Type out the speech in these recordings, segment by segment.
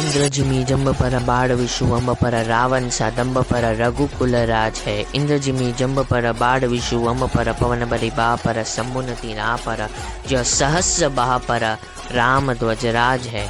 इंद्रजिमी जंबपर बाढ़ विषुअंबर रावण सा दंबपर रघुकुल राज है। इंद्रजिमी जंबपर बाढ़ विषुअंबर पवन बरि बापर समुन्नति रापर जो सहस्र बापर राम ध्वज राज है।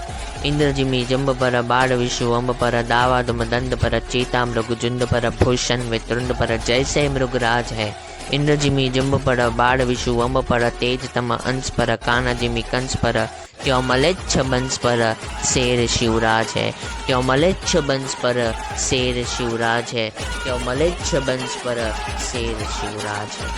इंद्रजिमी जंबपर बाढ़ विषुअंबर दावा दुम दंड पर चेता मृगुजुंड पर भूषण वितृंड पर जैसे मृगराज है। इंद्रजिमी जंबपर बाढ़ विषुअंबर तेज तम अंश पर काना जिमी कंस पर क्यों मलेच्छ बंश पर शेर शिवराज है। क्यों मलेच्छ बंश पर शेर शिवराज है। क्यों मलेच्छ बंश पर शेर शिवराज है।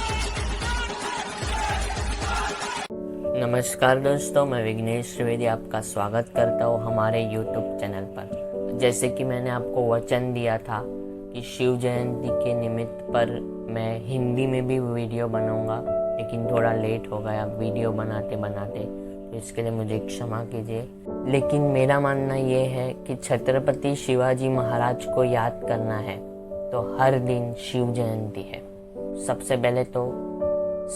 नमस्कार दोस्तों, मैं विघ्नेश त्रिवेदी आपका स्वागत करता हूँ हमारे YouTube चैनल पर। जैसे कि मैंने आपको वचन दिया था कि शिव जयंती के निमित्त पर मैं हिंदी में भी वीडियो बनाऊंगा, लेकिन थोड़ा लेट हो गया वीडियो बनाते बनाते, तो इसके लिए मुझे क्षमा कीजिए। लेकिन मेरा मानना ये है कि छत्रपति शिवाजी महाराज को याद करना है तो हर दिन शिव जयंती है। सबसे पहले तो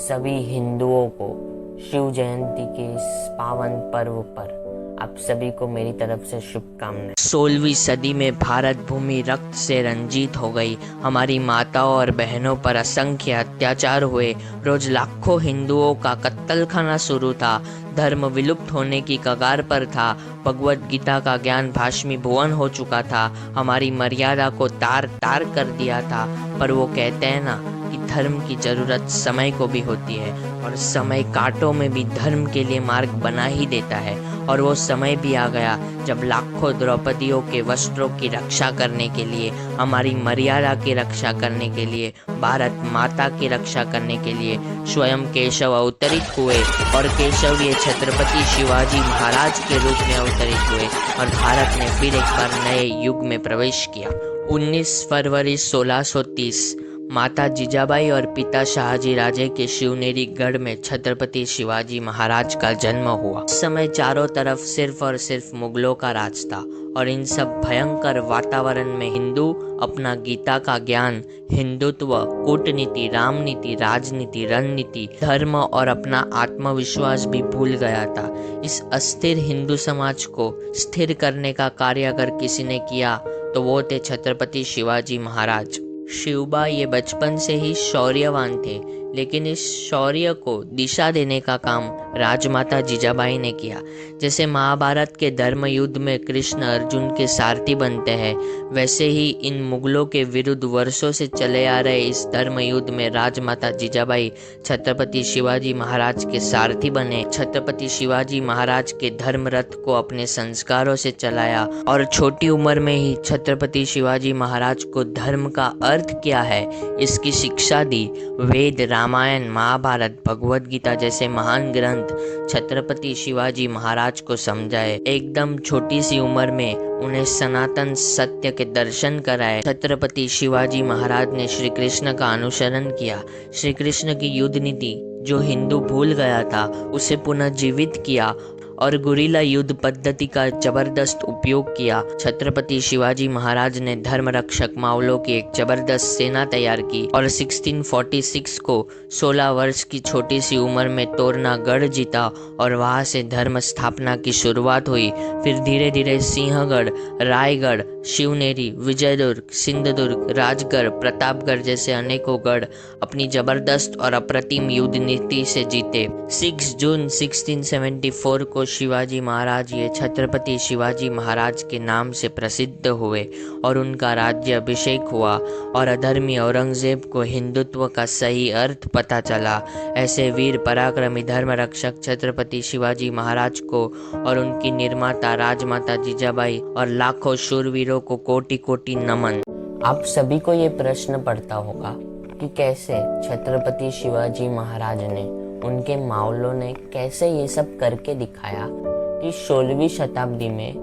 सभी हिंदुओं को शिव जयंती के इस पावन पर्व पर आप सभी को मेरी तरफ से शुभकामनाएं। 16वीं सदी में भारत भूमि रक्त से रंजित हो गई। हमारी माताओं और बहनों पर असंख्य अत्याचार हुए। रोज लाखों हिंदुओं का कत्लखाना शुरू था। धर्म विलुप्त होने की कगार पर था। भगवत गीता का ज्ञान भाष्मीभूवन हो चुका था। हमारी मर्यादा को तार तार कर दिया था। पर वो कहते हैं ना कि धर्म की जरूरत समय को भी होती है, और समय कांटों में भी धर्म के लिए मार्ग बना ही देता है। और वो समय भी आ गया जब लाखों द्रौपदियों के वस्त्रों की रक्षा करने के लिए, हमारी मर्यादा की रक्षा करने के लिए, भारत माता की रक्षा करने के लिए स्वयं केशव अवतरित हुए, और केशव ये छत्रपति शिवाजी महाराज के रूप में अवतरित हुए, और भारत ने फिर एक बार नए युग में प्रवेश किया। 19 फरवरी 1630 माता जीजाबाई और पिता शाहजी राजे के शिवनेरी गढ़ में छत्रपति शिवाजी महाराज का जन्म हुआ। उस समय चारों तरफ सिर्फ और सिर्फ मुगलों का राज था, और इन सब भयंकर वातावरण में हिंदू अपना गीता का ज्ञान, हिंदुत्व, कूटनीति, रामनीति, राजनीति, रणनीति, धर्म और अपना आत्मविश्वास भी भूल गया था। इस अस्थिर हिंदू समाज को स्थिर करने का कार्य अगर किसी ने किया तो वो थे छत्रपति शिवाजी महाराज। शिवबा ये बचपन से ही शौर्यवान थे, लेकिन इस शौर्य को दिशा देने का काम राजमाता जीजाबाई ने किया। जैसे महाभारत के धर्म युद्ध में कृष्ण अर्जुन के सारथी बनते हैं, वैसे ही इन मुगलों के विरुद्ध वर्षों से चले आ रहे इस धर्म युद्ध में राजमाता जीजाबाई छत्रपति शिवाजी महाराज के सारथी बने। छत्रपति शिवाजी महाराज के धर्म रथ को अपने संस्कारों से चलाया, और छोटी उम्र में ही छत्रपति शिवाजी महाराज को धर्म का अर्थ क्या है इसकी शिक्षा दी। वेद, रामायण, महाभारत, भगवत गीता जैसे महान ग्रंथ छत्रपति शिवाजी महाराज को समझाए। एकदम छोटी सी उम्र में उन्हें सनातन सत्य के दर्शन कराए। छत्रपति शिवाजी महाराज ने श्री कृष्ण का अनुसरण किया। श्री कृष्ण की युद्ध नीति जो हिंदू भूल गया था उसे पुनः जीवित किया, और गुरिल्ला युद्ध पद्धति का जबरदस्त उपयोग किया। छत्रपति शिवाजी महाराज ने धर्म रक्षक मावलों की एक जबरदस्त सेना तैयार की, और 1646 को 16 वर्ष की छोटी सी उम्र में तोरनागढ़ जीता, और वहां से धर्म स्थापना की शुरुआत हुई। फिर धीरे धीरे सिंहगढ़, रायगढ़, शिवनेरी, विजयदुर्ग, सिंधुदुर्ग, राजगढ़, प्रतापगढ़ जैसे अनेकों गढ़ अपनी जबरदस्त और अप्रतिम युद्ध नीति से जीते। 6 जून 1674 को शिवाजी महाराज ये छत्रपति शिवाजी महाराज के नाम से प्रसिद्ध हुए, और उनका राज्य अभिषेक हुआ, और अधर्मी औरंगजेब को हिंदुत्व का सही अर्थ पता चला। ऐसे वीर पराक्रमी धर्म रक्षक छत्रपति शिवाजी महाराज को और उनकी निर्माता राजमाता जीजाबाई और लाखों शूरवीरों को कोटि कोटि नमन। आप सभी को ये प्रश्न पड़ता होगा कि कैसे छत्रपति शिवाजी महाराज ने, उनके मावलों ने कैसे ये सब करके दिखाया कि 16वीं शताब्दी में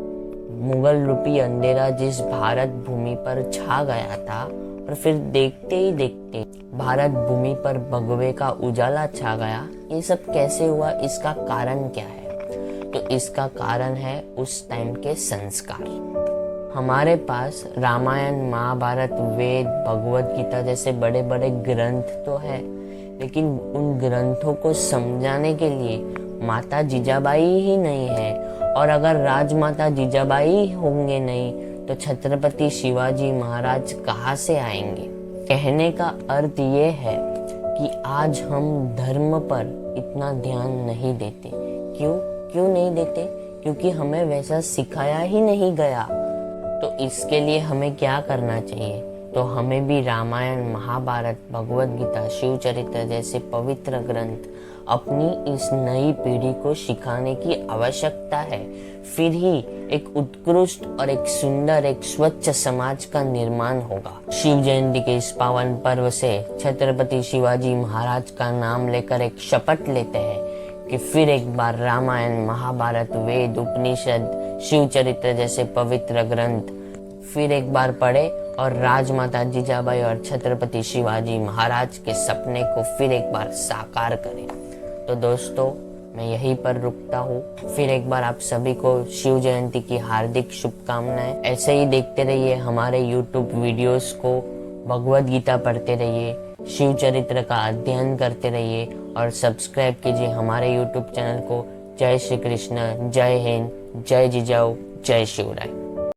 मुगल रूपी अंधेरा जिस भारत भूमि पर छा गया था, और फिर देखते ही देखते भारत भूमि पर भगवे का उजाला छा गया। ये सब कैसे हुआ, इसका कारण क्या है? तो इसका कारण है उस टाइम के संस्कार। हमारे पास रामायण, महाभारत, वेद, भगवत गीता जैसे बड़े बड़े ग्रंथ तो है, लेकिन उन ग्रंथों को समझाने के लिए माता जीजाबाई ही नहीं है, और अगर राजमाता जीजाबाई होंगे नहीं तो छत्रपति शिवाजी महाराज कहाँ से आएंगे। कहने का अर्थ ये है कि आज हम धर्म पर इतना ध्यान नहीं देते। क्यों नहीं देते? क्योंकि हमें वैसा सिखाया ही नहीं गया। तो इसके लिए हमें क्या करना चाहिए? तो हमें भी रामायण, महाभारत, भगवत गीता, शिव चरित्र जैसे पवित्र ग्रंथ अपनी इस नई पीढ़ी को सिखाने की आवश्यकता है। फिर ही एक उत्कृष्ट और एक सुंदर, एक स्वच्छ समाज का निर्माण होगा। शिव जयंती के इस पावन पर्व से छत्रपति शिवाजी महाराज का नाम लेकर एक शपथ लेते हैं कि फिर एक बार रामायण, महाभारत, वेद, उपनिषद, शिव चरित्र जैसे पवित्र ग्रंथ फिर एक बार पढ़े और राजमाता जीजाबाई और छत्रपति शिवाजी महाराज के सपने को फिर एक बार साकार करें। तो दोस्तों, मैं यहीं पर रुकता हूँ। फिर एक बार आप सभी को शिव जयंती की हार्दिक शुभकामनाएं। ऐसे ही देखते रहिए हमारे YouTube वीडियोस को, भगवत गीता पढ़ते रहिए, शिव चरित्र का अध्ययन करते रहिए और सब्सक्राइब कीजिए हमारे YouTube चैनल को। जय श्री कृष्ण, जय हिंद, जय जिजाऊ, जय शिवराय।